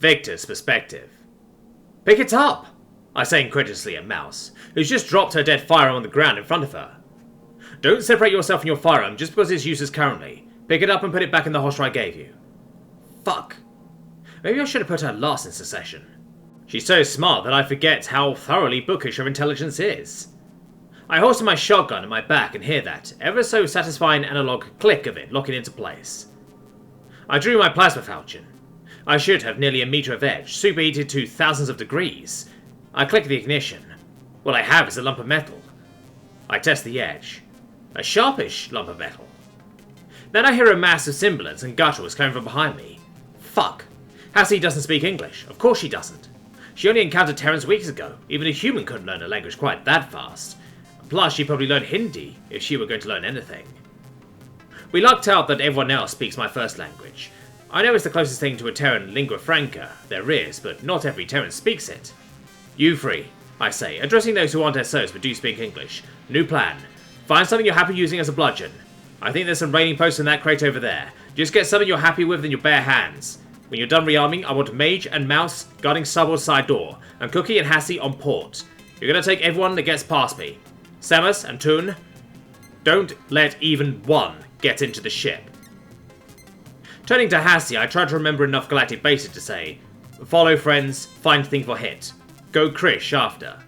Victor's perspective. Pick it up, I say incredulously at Mouse, who's just dropped her dead firearm on the ground in front of her. Don't separate yourself from your firearm just because it's useless currently. Pick it up and put it back in the holster I gave you. Fuck. Maybe I should have put her last in succession. She's so smart that I forget how thoroughly bookish her intelligence is. I holster my shotgun at my back and hear that ever so satisfying analog click of it locking into place. I drew my plasma falchion. I should have nearly a meter of edge, superheated to thousands of degrees. I click the ignition. What I have is a lump of metal. I test the edge. A sharpish lump of metal. Then I hear a mass of sibilants and gutturals coming from behind me. Fuck. Hassie doesn't speak English. Of course she doesn't. She only encountered Terrans weeks ago. Even a human couldn't learn a language quite that fast. Plus, she probably learned Hindi if she were going to learn anything. We lucked out that everyone else speaks my first language. I know it's the closest thing to a Terran lingua franca there is, but not every Terran speaks it. You three, I say, addressing those who aren't SOs but do speak English. New plan. Find something you're happy using as a bludgeon. I think there's some raiding posts in that crate over there. Just get something you're happy with in your bare hands. When you're done rearming, I want Mage and Mouse guarding Subwell's side door, and Cookie and Hassie on port. You're gonna take everyone that gets past me. Samus and Toon, don't let even one get into the ship. Turning to Hassie, I try to remember enough galactic basic to say, follow friends, find thing for hit. Go Krish after.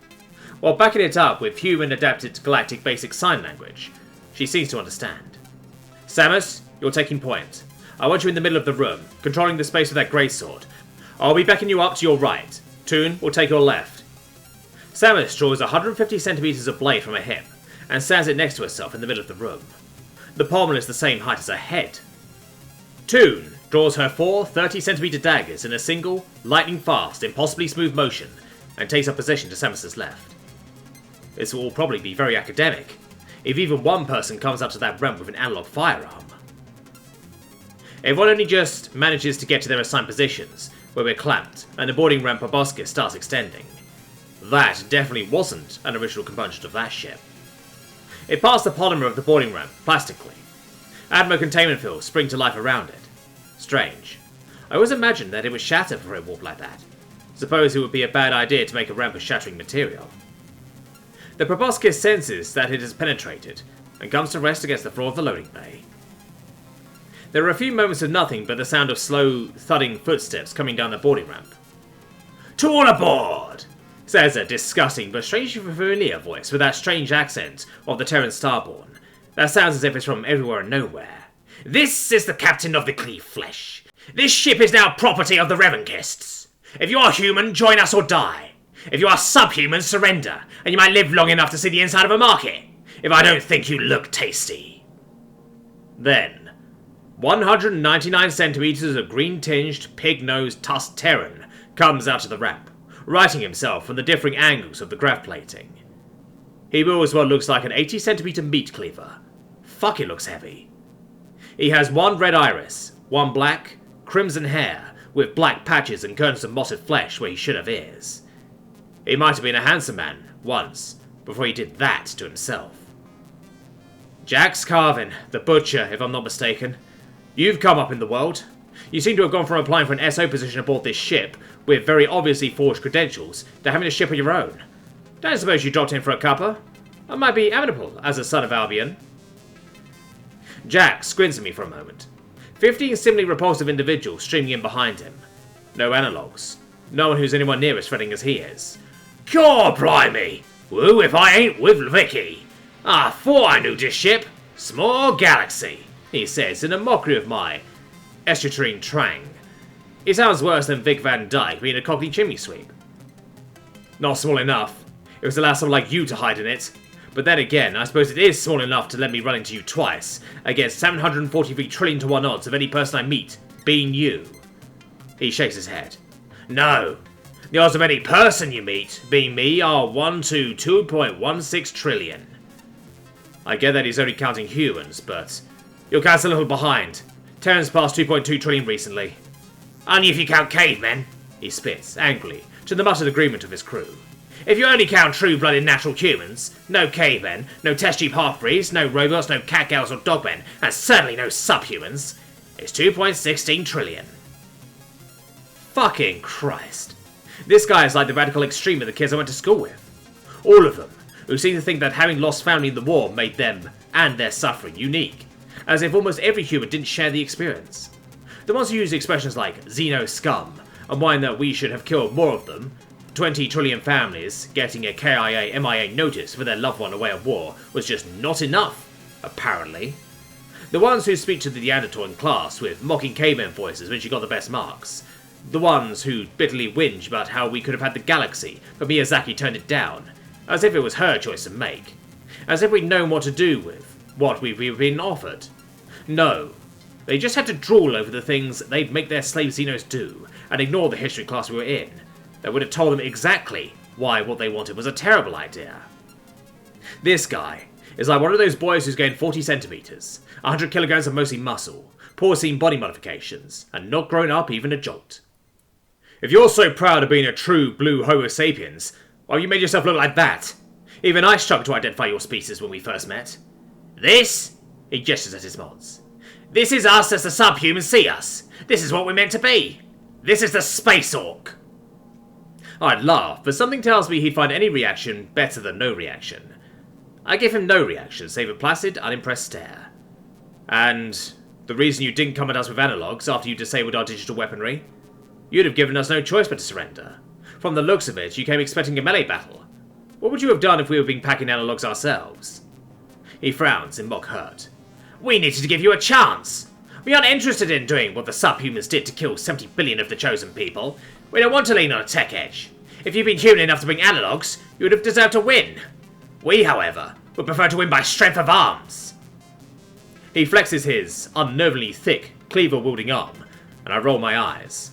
While backing it up with human adapted galactic basic sign language. She seems to understand. Samus, you're taking point. I want you in the middle of the room, controlling the space with that greatsword. I'll be backing you up to your right. Toon will take your left. Samus draws 150 centimeters of blade from her hip, and stands it next to herself in the middle of the room. The pommel is the same height as her head. Toon draws her 4 30-centimeter daggers in a single, lightning-fast, impossibly smooth motion, and takes up position to Samus's left. This will probably be very academic, if even one person comes up to that ramp with an analog firearm. Everyone only just manages to get to their assigned positions, where we're clamped, and the boarding ramp proboscis starts extending. That definitely wasn't an original component of that ship. It passed the polymer of the boarding ramp, plastically. Admo containment fields spring to life around it. Strange. I always imagined that it would shatter before it warped like that. Suppose it would be a bad idea to make a ramp of shattering material. The proboscis senses that it has penetrated, and comes to rest against the floor of the loading bay. There are a few moments of nothing but the sound of slow, thudding footsteps coming down the boarding ramp. "To all aboard!" says a disgusting but strangely familiar voice with that strange accent of the Terran Starborn. That sounds as if it's from everywhere and nowhere. "This is the captain of the Cleave Flesh. This ship is now property of the Revankists. If you are human, join us or die. If you are subhuman, surrender, and you might live long enough to see the inside of a market. If I don't think you look tasty." Then, 199 centimeters of green-tinged, pig-nosed tusked Terran comes out of the ramp, righting himself from the differing angles of the grav plating. He wields what looks like an 80-centimeter meat cleaver. Fuck, it looks heavy. He has one red iris, one black, crimson hair, with black patches and curtains of mottled flesh where he should have ears. He might have been a handsome man, once, before he did that to himself. Jax Carvin, the Butcher, if I'm not mistaken. You've come up in the world. You seem to have gone from applying for an SO position aboard this ship, with very obviously forged credentials, to having a ship of your own. Don't suppose you dropped in for a cuppa? I might be amenable as a son of Albion. Jack squints at me for a moment. 15 similarly repulsive individuals streaming in behind him. No analogues. No one who's anywhere near as threatening as he is. "Caw, blimey! Woo if I ain't with Vicky! I thought I knew this ship! Small galaxy!" he says in a mockery of my estuarine twang. It sounds worse than Vic Van Dyke being a cockney chimney sweep. Not small enough. It was allow someone like you to hide in it. But then again, I suppose it is small enough to let me run into you twice, against 743 trillion to 1 odds of any person I meet being you. He shakes his head. No. The odds of any person you meet being me are 1 to 2.16 trillion. I get that he's only counting humans, but your count's a little behind. Terran's passed 2.2 trillion recently. Only if you count cavemen, he spits, angrily, to the muttered agreement of his crew. If you only count true-blooded natural humans, no cavemen, no test-tube half-breeds, no robots, no catgirls or dogmen, and certainly no subhumans, it's 2.16 trillion. Fucking Christ. This guy is like the radical extreme of the kids I went to school with. All of them, who seem to think that having lost family in the war made them, and their suffering, unique. As if almost every human didn't share the experience. The ones who use expressions like Xeno scum, and whine that we should have killed more of them, 20 trillion families getting a KIA MIA notice for their loved one away at war was just not enough, apparently. The ones who speak to the Neanderthal in class with mocking caveman voices when she got the best marks. The ones who bitterly whinge about how we could have had the galaxy, but Miyazaki turned it down, as if it was her choice to make. As if we'd known what to do with what we've been offered. No. They just had to drool over the things they'd make their slave Xenos do, and ignore the history class we were in. That would have told them exactly why what they wanted was a terrible idea. This guy is like one of those boys who's gained 40 centimeters, 100 kilograms of mostly muscle, porcine body modifications, and not grown up even a jolt. If you're so proud of being a true blue Homo sapiens, why have you made yourself look like that? Even I struggled to identify your species when we first met. This? He gestures at his mods. This is us as the subhumans see us. This is what we're meant to be. This is the Space Orc. I'd laugh, but something tells me he'd find any reaction better than no reaction. I give him no reaction, save a placid, unimpressed stare. And the reason you didn't come at us with analogs after you disabled our digital weaponry? You'd have given us no choice but to surrender. From the looks of it, you came expecting a melee battle. What would you have done if we were being packing analogs ourselves? He frowns in mock hurt. We needed to give you a chance. We aren't interested in doing what the subhumans did to kill 70 billion of the chosen people. We don't want to lean on a tech edge. If you'd been human enough to bring analogs, you would have deserved to win. We, however, would prefer to win by strength of arms. He flexes his unnervingly thick, cleaver-wielding arm, and I roll my eyes.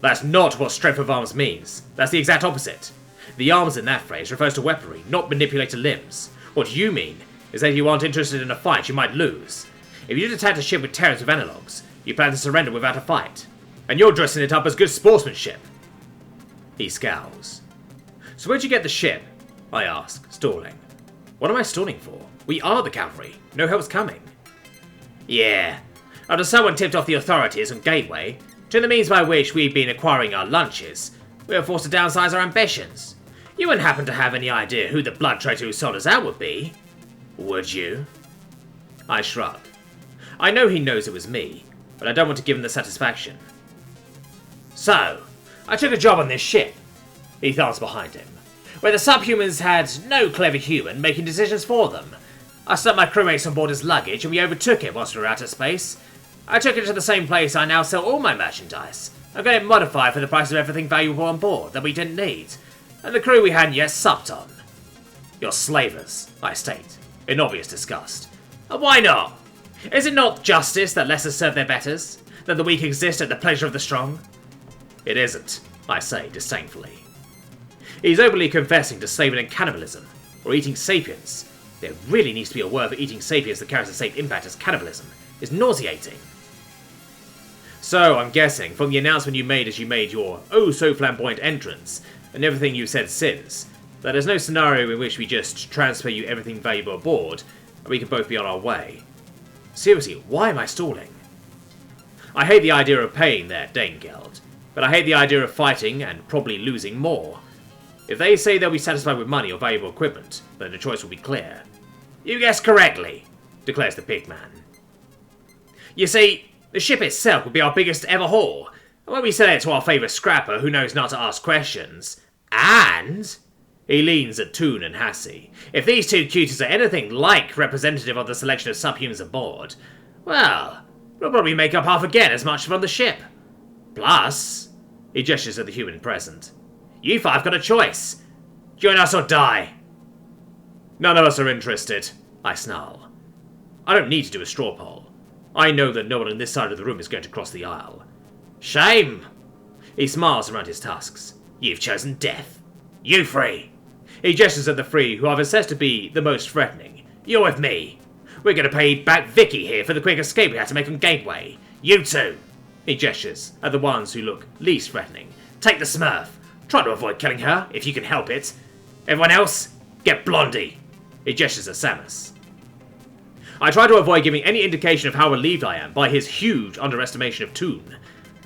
That's not what strength of arms means. That's the exact opposite. The arms in that phrase refers to weaponry, not manipulated limbs. What you mean is that you aren't interested in a fight you might lose. If you'd attacked a ship with terrors with analogs, you plan to surrender without a fight. And you're dressing it up as good sportsmanship. He scowls. So where'd you get the ship? I ask, stalling. What am I stalling for? We are the cavalry. No help's coming. Yeah. After someone tipped off the authorities on Gateway, to the means by which we've been acquiring our lunches, we were forced to downsize our ambitions. You wouldn't happen to have any idea who the blood traitor who sold us out would be? Would you? I shrug. I know he knows it was me, but I don't want to give him the satisfaction. So, I took a job on this ship. He thumbs behind him. Where the subhumans had no clever human making decisions for them. I stuck my crewmates on board as luggage and we overtook it whilst we were out of space. I took it to the same place I now sell all my merchandise. I got it modified for the price of everything valuable on board that we didn't need. And the crew we hadn't yet supped on. You're slavers, I state, in obvious disgust. And why not? Is it not justice that lesser serve their betters? That the weak exist at the pleasure of the strong? It isn't, I say disdainfully. He's openly confessing to slaving and cannibalism, or eating sapiens. There really needs to be a word for eating sapiens that carries the same impact as cannibalism. It's nauseating. So, I'm guessing, from the announcement you made as you made your oh-so-flamboyant entrance, and everything you've said since, that there's no scenario in which we just transfer you everything valuable aboard, and we can both be on our way. Seriously, why am I stalling? I hate the idea of paying their Danegeld, but I hate the idea of fighting and probably losing more. If they say they'll be satisfied with money or valuable equipment, then the choice will be clear. You guessed correctly, declares the pig man. You see, the ship itself would be our biggest ever haul, and when we sell it to our favourite scrapper who knows not to ask questions, and... He leans at Toon and Hassie. If these two cuties are anything like representative of the selection of subhumans aboard, well, we'll probably make up half again as much from the ship. Plus, he gestures at the human present, you five got a choice. Join us or die. None of us are interested, I snarl. I don't need to do a straw poll. I know that no one on this side of the room is going to cross the aisle. Shame! He smiles around his tusks. You've chosen death. You three. He gestures at the three who I've assessed to be the most threatening. You're with me. We're going to pay back Vicky here for the quick escape we had to make on Gateway. You two. He gestures at the ones who look least threatening. Take the Smurf. Try to avoid killing her, if you can help it. Everyone else, get Blondie. He gestures at Samus. I try to avoid giving any indication of how relieved I am by his huge underestimation of Toon,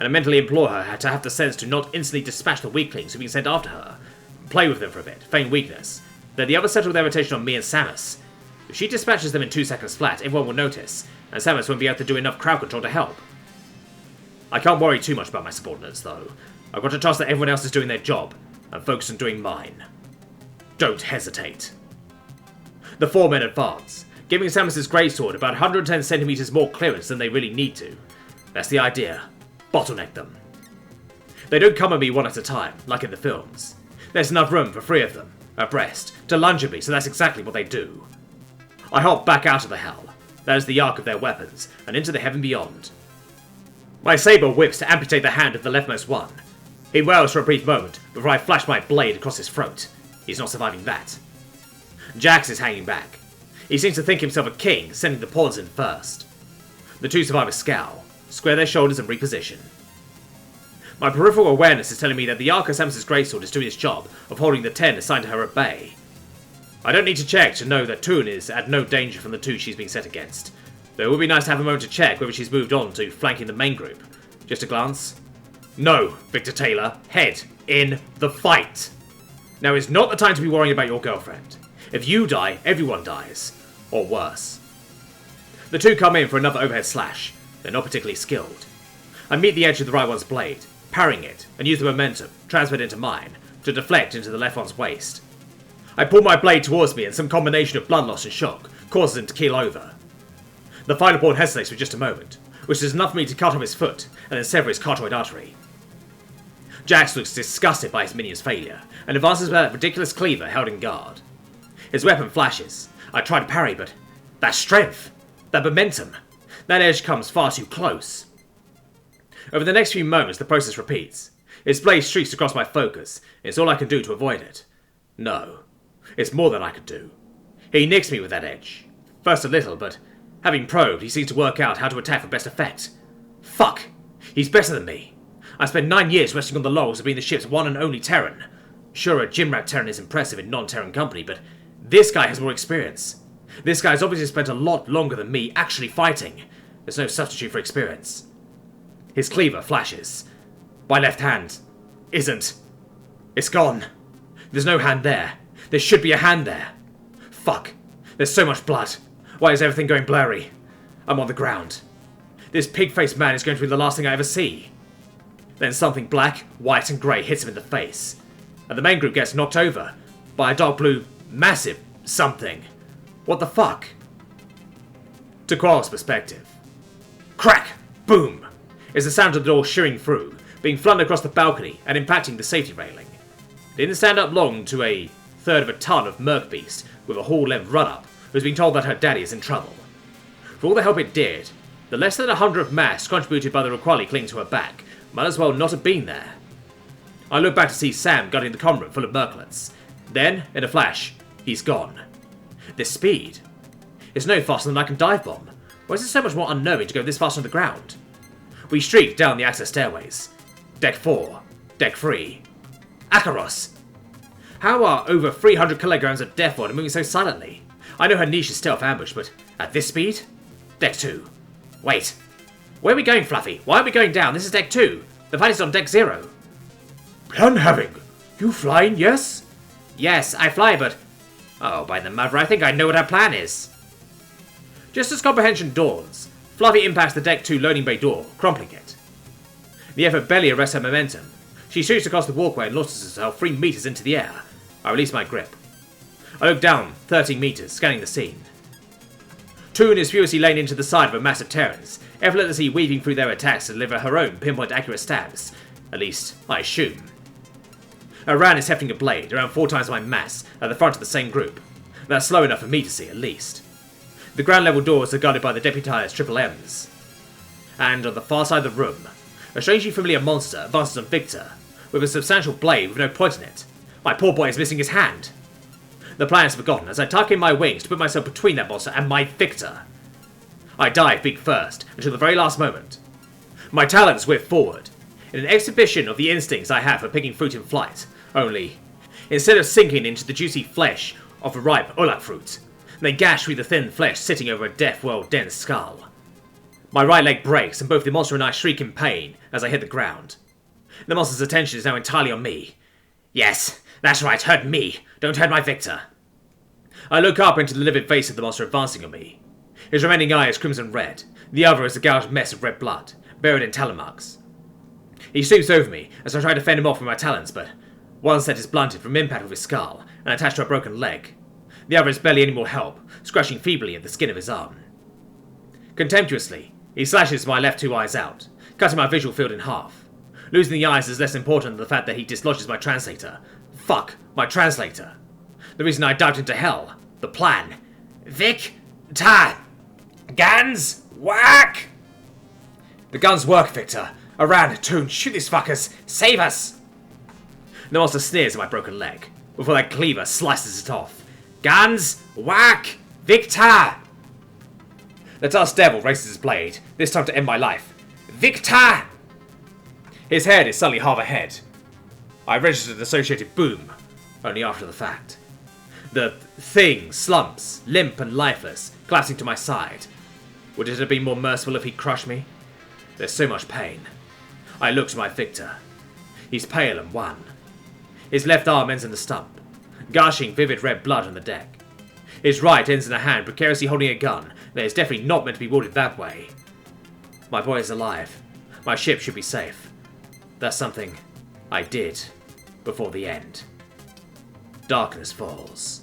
and I mentally implore her to have the sense to not instantly dispatch the weaklings who've been sent after her. Play with them for a bit, feign weakness. Let the others settle their attention on me and Samus. If she dispatches them in 2 seconds flat, everyone will notice, and Samus won't be able to do enough crowd control to help. I can't worry too much about my subordinates, though. I've got to trust that everyone else is doing their job, and focus on doing mine. Don't hesitate. The 4 men advance, giving Samus's greatsword about 110 centimeters more clearance than they really need to. That's the idea. Bottleneck them. They don't come at me one at a time, like in the films. There's enough room for 3 of them, abreast, to lunge at me, so that's exactly what they do. I hop back out of the hell. That is the arc of their weapons, and into the heaven beyond. My saber whips to amputate the hand of the leftmost one. He wails for a brief moment before I flash my blade across his throat. He's not surviving that. Jax is hanging back. He seems to think himself a king, sending the pawns in first. The 2 survivors scowl, square their shoulders and reposition. My peripheral awareness is telling me that the arc of Samus's greatsword is doing its job of holding the 10 assigned to her at bay. I don't need to check to know that Toon is at no danger from the 2 she's being set against, though it would be nice to have a moment to check whether she's moved on to flanking the main group. Just a glance? No, Victor Taylor, head in the fight! Now is not the time to be worrying about your girlfriend. If you die, everyone dies. Or worse. The 2 come in for another overhead slash. They're not particularly skilled. I meet the edge of the right one's blade, parrying it, and use the momentum, transferred into mine, to deflect into the left one's waist. I pull my blade towards me and some combination of blood loss and shock causes him to keel over. The final pawn hesitates for just a moment, which is enough for me to cut off his foot and then sever his carotid artery. Jax looks disgusted by his minion's failure, and advances with that ridiculous cleaver held in guard. His weapon flashes. I try to parry, but that strength, that momentum, that edge comes far too close. Over the next few moments, the process repeats. His blade streaks across my focus. It's all I can do to avoid it. No, it's more than I can do. He nicks me with that edge. First a little, but having probed, he seems to work out how to attack for best effect. Fuck! He's better than me. I spent 9 years resting on the laurels of being the ship's one and only Terran. Sure, a Gymrat Terran is impressive in non-Terran company, but this guy has more experience. This guy's obviously spent a lot longer than me actually fighting. There's no substitute for experience. His cleaver flashes. My left hand isn't. It's gone. There's no hand there. There should be a hand there. Fuck. There's so much blood. Why is everything going blurry? I'm on the ground. This pig-faced man is going to be the last thing I ever see. Then something black, white, and grey hits him in the face, and the main group gets knocked over by a dark blue, massive something. What the fuck? To Qual's perspective. Crack! Boom! Is the sound of the door shearing through, being flung across the balcony and impacting the safety railing. It didn't stand up long to a third of a ton of merc beast with a hall-length run-up who's been told that her daddy is in trouble. For all the help it did, the less than 100 of mass contributed by the Requali clinging to her back might as well not have been there. I look back to see Sam guarding the comm room full of merclets. Then, in a flash, he's gone. This speed. It's no faster than I can dive bomb. Why is it so much more unnerving to go this fast on the ground? We streak down the access stairways. Deck 4. Deck 3. Akaros! How are over 300 kilograms of death water moving so silently? I know her niche is stealth ambush, but at this speed? Deck 2. Wait. Where are we going, Fluffy? Why aren't we going down? This is Deck 2. The fight is on Deck 0. Plan having. You flying, yes? Yes, I fly, but... Oh, by the mother, I think I know what her plan is. Just as comprehension dawns, Fluffy impacts the Deck 2 loading bay door, crumpling it. The effort barely arrests her momentum. She shoots across the walkway and launches herself 3 meters into the air. I release my grip. I look down 13 meters, scanning the scene. Toon is furiously laying into the side of a massive Terrans, effortlessly weaving through their attacks to deliver her own pinpoint accurate stabs. At least, I assume. Oberynne is hefting a blade, around 4 times my mass, at the front of the same group. That's slow enough for me to see, at least. The ground level doors are guarded by the deputized Triple M's. And on the far side of the room, a strangely familiar monster advances on Victor, with a substantial blade with no point in it. My poor boy is missing his hand. The plan is forgotten as I tuck in my wings to put myself between that monster and my Victor. I dive beak first, until the very last moment. My talons whip forward, in an exhibition of the instincts I have for picking fruit in flight, only, instead of sinking into the juicy flesh of a ripe olak fruit, they gash through the thin flesh sitting over a deaf, well-dense skull. My right leg breaks, and both the monster and I shriek in pain as I hit the ground. The monster's attention is now entirely on me. Yes, that's right, hurt me. Don't hurt my victor. I look up into the livid face of the monster advancing on me. His remaining eye is crimson red. The other is a gouged mess of red blood, buried in talon marks. He stoops over me as I try to fend him off with my talons, but one set is blunted from impact with his skull and attached to a broken leg. The other is barely any more help, scratching feebly at the skin of his arm. Contemptuously, he slashes my left 2 eyes out, cutting my visual field in half. Losing the eyes is less important than the fact that he dislodges my translator. Fuck, my translator. The reason I dived into hell. The plan. Vic, ta, guns, whack! The guns work, Victor. Around, Toon, shoot these fuckers. Save us! The monster sneers at my broken leg, before that cleaver slices it off. Guns, whack, Victor! The tusked devil raises his blade, this time to end my life. Victor! His head is suddenly half ahead. I registered the associated boom, only after the fact. The thing slumps, limp and lifeless, collapsing to my side. Would it have been more merciful if he'd crushed me? There's so much pain. I look to my victor. He's pale and wan. His left arm ends in the stump, gushing vivid red blood on the deck. His right ends in a hand precariously holding a gun that is definitely not meant to be wielded that way. My boy is alive. My ship should be safe. That's something I did before the end. Darkness falls.